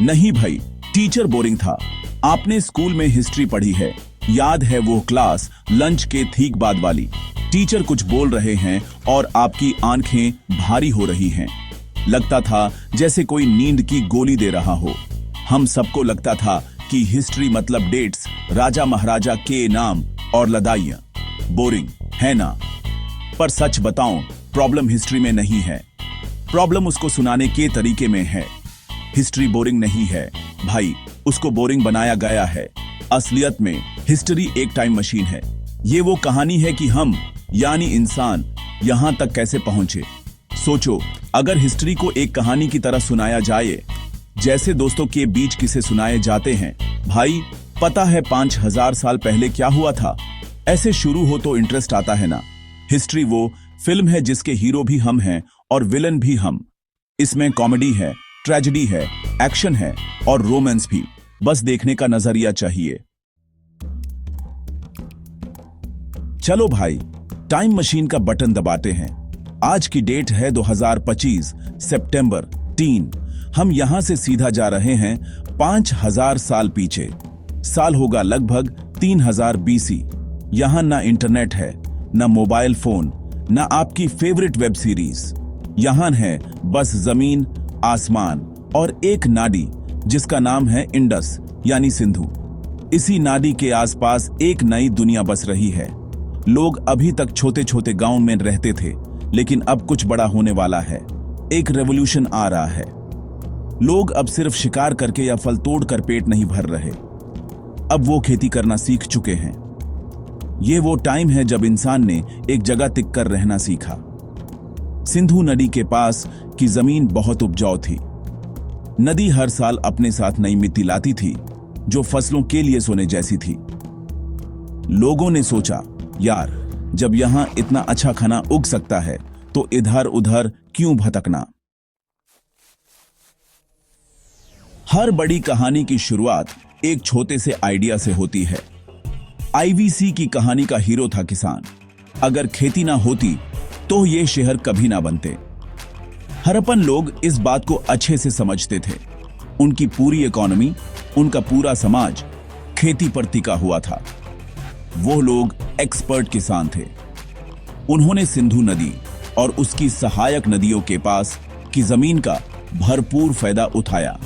नहीं भाई, teacher boring था। आपने स्कूल में हिस्ट्री पढ़ी है, याद है वो क्लास लंच के ठीक बाद वाली। टीचर कुछ बोल रहे हैं और आपकी आंखें भारी हो रही हैं। लगता था जैसे कोई नींद की गोली दे रहा हो। हम सबको लगता था कि हिस्ट्री मतलब डेट्स, राजा महाराजा के नाम और लड़ाइयां। बोरिंग है ना? पर सच बताऊं, प्रॉब्लम हिस्ट्री में नहीं है, प्रॉब्लम उसको सुनाने के तरीके में है। हिस्ट्री बोरिंग नहीं है भाई, उसको बोरिंग बनाया गया है। असलियत में हिस्ट्री एक टाइम मशीन है। ये वो कहानी है कि हम यानी इंसान यहां तक कैसे पहुंचे। सोचो, अगर हिस्ट्री को एक कहानी की तरह सुनाया जाए, जैसे दोस्तों के बीच किसे सुनाए जाते हैं, भाई पता है 5000 साल पहले क्या हुआ था, ऐसे शुरू हो तो इंटरेस्ट आता है ना। हिस्ट्री वो फिल्म है जिसके हीरो भी हम हैं और विलन भी हम। इसमें कॉमेडी है, ट्रेजेडी है, एक्शन है और रोमांस भी। बस देखने का नजरिया चाहिए। चलो भाई, टाइम मशीन का बटन दबाते हैं। आज की डेट है 2025 सितंबर 3। हम यहां से सीधा जा रहे हैं 5000 साल पीछे। साल होगा लगभग 3000 बीसी। यहां ना इंटरनेट है, ना मोबाइल फोन, ना आपकी फेवरेट वेब सीरीज। यहां है बस जमीन, आसमान और एक नाडी जिसका नाम है इंडस यानी सिंधु। इसी नाडी के आसपास एक नई दुनिया बस रही है। लोग अभी तक छोटे छोटे गांव में रहते थे, लेकिन अब कुछ बड़ा होने वाला है। एक रेवोल्यूशन आ रहा है। लोग अब सिर्फ शिकार करके या फल तोड़ कर पेट नहीं भर रहे, अब वो खेती करना सीख चुके हैं। ये वो टाइम है जब इंसान ने एक जगह टिक कर रहना सीखा। सिंधु नदी के पास की जमीन बहुत उपजाऊ थी। नदी हर साल अपने साथ नई मिट्टी लाती थी जो फसलों के लिए सोने जैसी थी। लोगों ने सोचा, यार जब यहां इतना अच्छा खाना उग सकता है तो इधर उधर क्यों भटकना। हर बड़ी कहानी की शुरुआत एक छोटे से आइडिया से होती है। आईवीसी की कहानी का हीरो था किसान। अगर खेती ना होती तो ये शहर कभी ना बनते। हड़प्पन लोग इस बात को अच्छे से समझते थे। उनकी पूरी इकोनॉमी, उनका पूरा समाज खेती पर टिका हुआ था। वो लोग एक्सपर्ट किसान थे। उन्होंने सिंधु नदी और उसकी सहायक नदियों के पास की जमीन का भरपूर फायदा उठाया।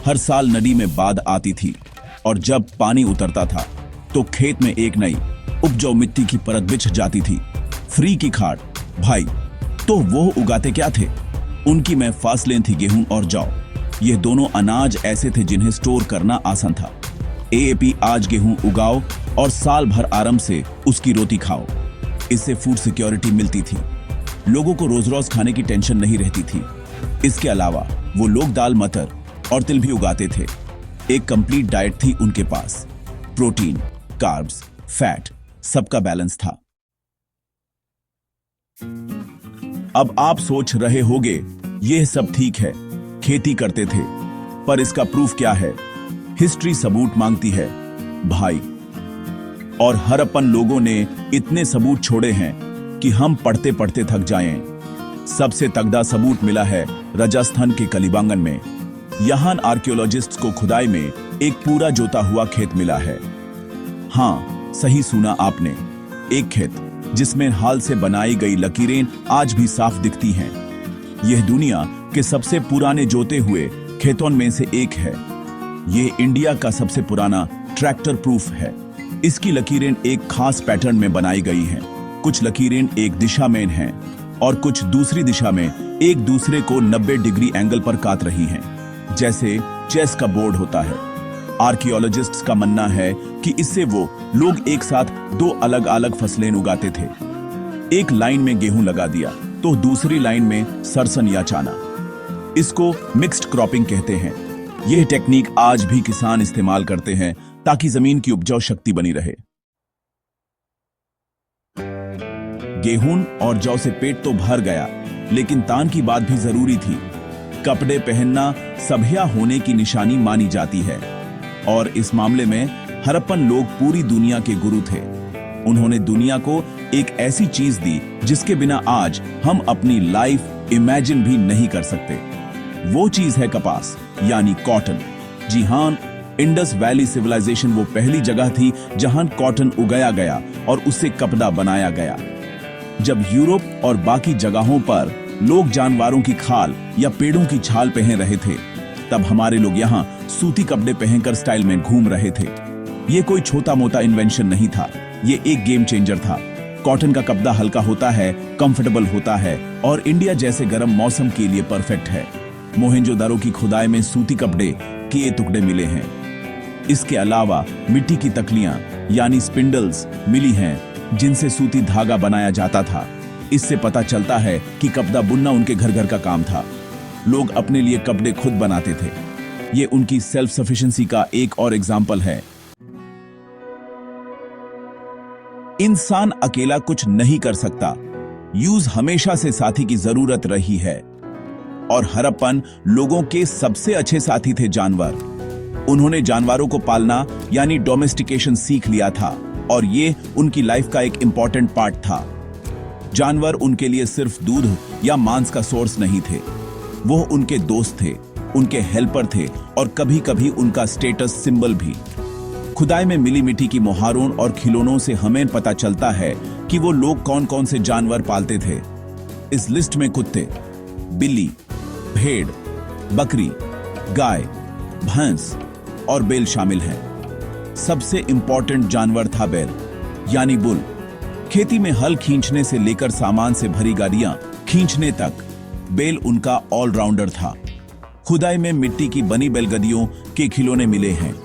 हर साल नदी में बाढ़ आती थी और जब पानी उतरता था तो खेत में एक नई उपजाऊ मिट्टी की परत बिछ जाती थी। फ्री की खाद भाई। तो वो उगाते क्या थे? उनकी में फासलें थी गेहूं और जौ। ये दोनों अनाज ऐसे थे जिन्हें स्टोर करना आसान था। एएपी आज गेहूं उगाओ और साल भर आराम से उसकी रोटी खाओ। इससे फूड सिक्योरिटी मिलती थी। लोगों को रोज रोज खाने की टेंशन नहीं रहती थी। इसके अलावा वो लोग दाल, मटर और तिल भी उगाते थे। एक कंप्लीट डाइट थी उनके पास। प्रोटीन, कार्ब्स, फैट, सबका बैलेंस था। अब आप सोच रहे होंगे, यह सब ठीक है, खेती करते थे, पर इसका प्रूफ क्या है? हिस्ट्री सबूत मांगती है भाई। और हड़प्पन लोगों ने इतने सबूत छोड़े हैं कि हम पढ़ते पढ़ते थक जाएं। सबसे तगड़ा सबूत मिला है राजस्थान के कलिबांगन में। यहां आर्कियोलॉजिस्ट्स को खुदाई में एक पूरा जोता हुआ खेत मिला है। हां, सही सुना आपने, एक खेत जिसमें हाल से बनाई गई लकीरें आज भी साफ दिखती हैं। यह दुनिया के सबसे पुराने जोते हुए खेतों में से एक है। यह इंडिया का सबसे पुराना ट्रैक्टर प्रूफ है। इसकी लकीरें एक खास पैटर्न में बनाई गई हैं। कुछ लकीरें एक दिशा में हैं और कुछ दूसरी दिशा में एक दूसरे को 90 डिग्री एंगल पर काट रही हैं, जैसे चेस का बोर्ड होता है। आर्कियोलॉजिस्ट्स का मानना है कि इससे वो लोग एक साथ दो अलग अलग फसलें उगाते थे। एक लाइन में गेहूं लगा दिया तो दूसरी लाइन में सरसन या चना। इसको मिक्स्ड क्रॉपिंग कहते हैं। यह टेक्निक आज भी किसान इस्तेमाल करते हैं ताकि जमीन की उपजाऊ शक्ति बनी रहे। गेहूं और जौ से पेट तो भर गया, लेकिन तान की बात भी जरूरी थी। कपड़े पहनना सभ्य होने की निशानी मानी जाती है और इस मामले में हड़प्पन लोग पूरी दुनिया के गुरु थे। उन्होंने दुनिया को एक ऐसी चीज दी जिसके बिना आज हम अपनी लाइफ इमेजिन भी नहीं कर सकते। वो चीज है कपास यानी कॉटन। जी हां, इंडस वैली सिविलाइजेशन वो पहली जगह थी जहां कॉटन उगाया गया और उससे कपड़ा बनाया गया। जब यूरोप और बाकी जगहों पर लोग जानवरों की खाल या पेड़ों की छाल पहन रहे थे, तब हमारे लोग यहाँ सूती कपड़े पहनकर स्टाइल में घूम रहे थे। ये कोई छोटा मोटा इन्वेंशन नहीं था, ये एक गेम चेंजर था। कॉटन का कपड़ा हल्का होता है, कंफर्टेबल होता है और इंडिया जैसे गर्म मौसम के लिए परफेक्ट है। मोहेंजोदारो की खुदाई में सूती कपड़े के ये टुकड़े मिले हैं। इसके अलावा मिट्टी की तकलियां यानी स्पिंडल्स मिली हैं, जिनसे सूती धागा बनाया जाता था। इससे पता चलता है कि कपड़ा बुनना उनके घर घर का काम था। लोग अपने लिए कपड़े खुद बनाते थे। ये उनकी सेल्फ सफिशिएंसी का एक और एग्जाम्पल है। इंसान अकेला कुछ नहीं कर सकता। यूज हमेशा से साथी की जरूरत रही है और हड़प्पन लोगों के सबसे अच्छे साथी थे जानवर। उन्होंने जानवरों को पालना यानी डोमेस्टिकेशन सीख लिया था और ये उनकी लाइफ का एक इंपॉर्टेंट पार्ट था। जानवर उनके लिए सिर्फ दूध या मांस का सोर्स नहीं थे, वो उनके दोस्त थे, उनके हेल्पर थे और कभी कभी उनका स्टेटस सिंबल भी। खुदाई में मिली मिट्टी की मोहरों और खिलौनों से हमें पता चलता है कि वो लोग कौन कौन से जानवर पालते थे। इस लिस्ट में कुत्ते, बिल्ली, भेड़, बकरी, गाय, भैंस और बैल शामिल हैं। सबसे इंपॉर्टेंट जानवर था बैल यानी बुल। खेती में हल खींचने से लेकर सामान से भरी गाड़ियां खींचने तक बैल उनका ऑलराउंडर था। खुदाई में मिट्टी की बनी बैलगाड़ियों के खिलौने मिले हैं।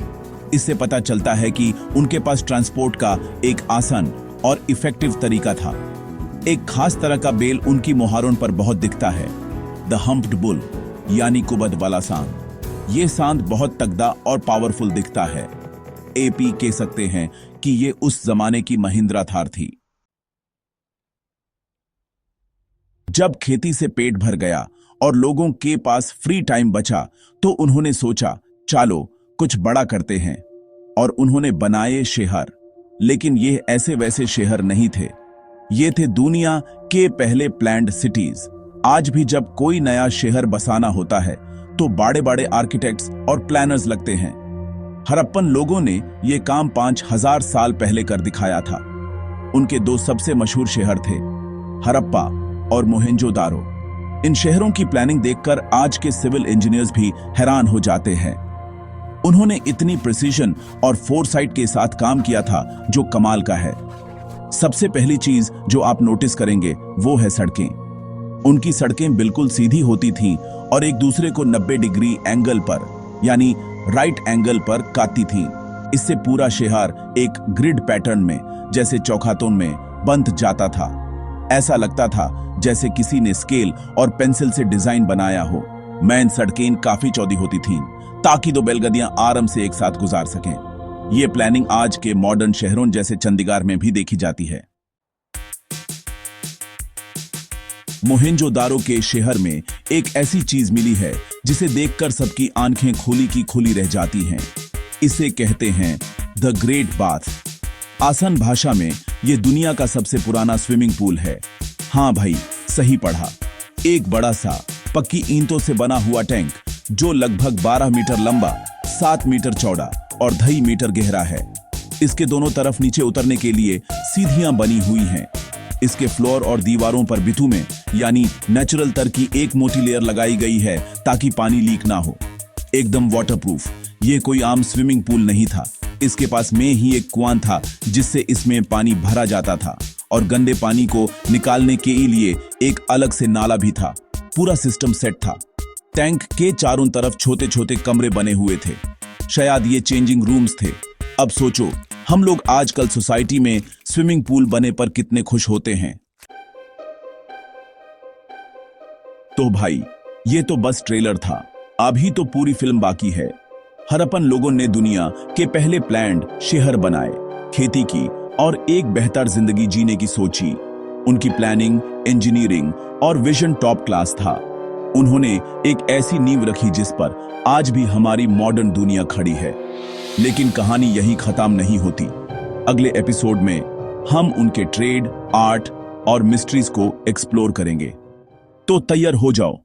इससे पता चलता है कि उनके पास ट्रांसपोर्ट का एक आसान और इफेक्टिव तरीका था। एक खास तरह का बैल उनकी मोहरों पर बहुत दिखता है, द हम्प्ड बुल यानी कुबद वाला सांड। ये सांड बहुत तगड़ा और पावरफुल दिखता है। एपी कह सकते हैं कि ये उस जमाने की महिंद्रा थार थी। जब खेती से पेट भर गया और लोगों के पास फ्री टाइम बचा तो उन्होंने सोचा चलो कुछ बड़ा करते हैं, और उन्होंने बनाए शहर। लेकिन ये ऐसे वैसे शहर नहीं थे, ये थे दुनिया के पहले प्लैन्ड सिटीज। आज भी जब कोई नया शहर बसाना होता है तो बड़े बड़े आर्किटेक्ट्स और प्लानर्स लगते हैं। हड़प्पन लोगों ने यह काम 5000 साल पहले कर दिखाया था। उनके दो सबसे मशहूर शहर थे, हड़प्पा और मोहेंजोदारो। इन शहरों की प्लानिंग देखकर आज के सिविल इंजीनियर्स भी हैरान हो जाते हैं। उन्होंने इतनी प्रिसीजन और फोरसाइट के साथ काम किया था जो कमाल का है। सबसे पहली चीज जो आप नोटिस करेंगे वो है सड़कें। उनकी सड़कें बिल्कुल सीधी होती थीं और एक दूसरे को 90 डिग्री एंगल पर यानी राइट एंगल पर काटती थीं। इससे पूरा शहर एक ग्रिड पैटर्न में जैसे चौखातों में बंध जाता था। ऐसा लगता था जैसे किसी ने स्केल और पेंसिल से डिजाइन बनाया हो। मेन सड़कें काफी चौड़ी होती थीं ताकि दो बैलगाड़ियां आराम से एक साथ गुजार सकें। यह प्लानिंग आज के मॉडर्न शहरों जैसे चंडीगढ़ में भी देखी जाती है। मोहेंजोदारो के शहर में एक ऐसी चीज मिली है जिसे देखकर सबकी आंखें खुली की खुली रह जाती हैं। इसे कहते हैं द ग्रेट बाथ। आसान भाषा में यह दुनिया का सबसे पुराना स्विमिंग पूल है। हाँ भाई, सही पढ़ा। एक बड़ा सा पक्की ईंटों से बना हुआ टैंक जो लगभग 12 मीटर लंबा, 7 मीटर चौड़ा और 2.5 मीटर गहरा है। इसके दोनों तरफ नीचे उतरने के लिए सीढ़ियां बनी हुई हैं। इसके फ्लोर और दीवारों पर बिटुमेन यानी नेचुरल तर की एक मोटी लेयर लगाई गई है ताकि पानी लीक ना हो। एकदम वाटरप्रूफ। यह कोई आम स्विमिंग पूल नहीं था। इसके पास में ही एक कुआं था जिससे इसमें पानी भरा जाता था और गंदे पानी को निकालने के लिए एक अलग से नाला भी था। पूरा सिस्टम सेट था। टैंक के चारों तरफ छोटे छोटे कमरे बने हुए थे। शायद ये चेंजिंग रूम्स थे। अब सोचो, हम लोग आजकल सोसाइटी में स्विमिंग पूल बने पर कितने खुश होते हैं। तो भाई, ये तो बस ट्रेलर था, अभी तो पूरी फिल्म बाकी है। हड़प्पन लोगों ने दुनिया के पहले प्लैन्ड शहर बनाए, खेती की और एक बेहतर जिंदगी जीने की सोची। उनकी प्लानिंग, इंजीनियरिंग और विजन टॉप क्लास था। उन्होंने एक ऐसी नींव रखी जिस पर आज भी हमारी मॉडर्न दुनिया खड़ी है। लेकिन कहानी यही खत्म नहीं होती। अगले एपिसोड में हम उनके ट्रेड, आर्ट और मिस्ट्रीज को एक्सप्लोर करेंगे। तो तैयार हो जाओ।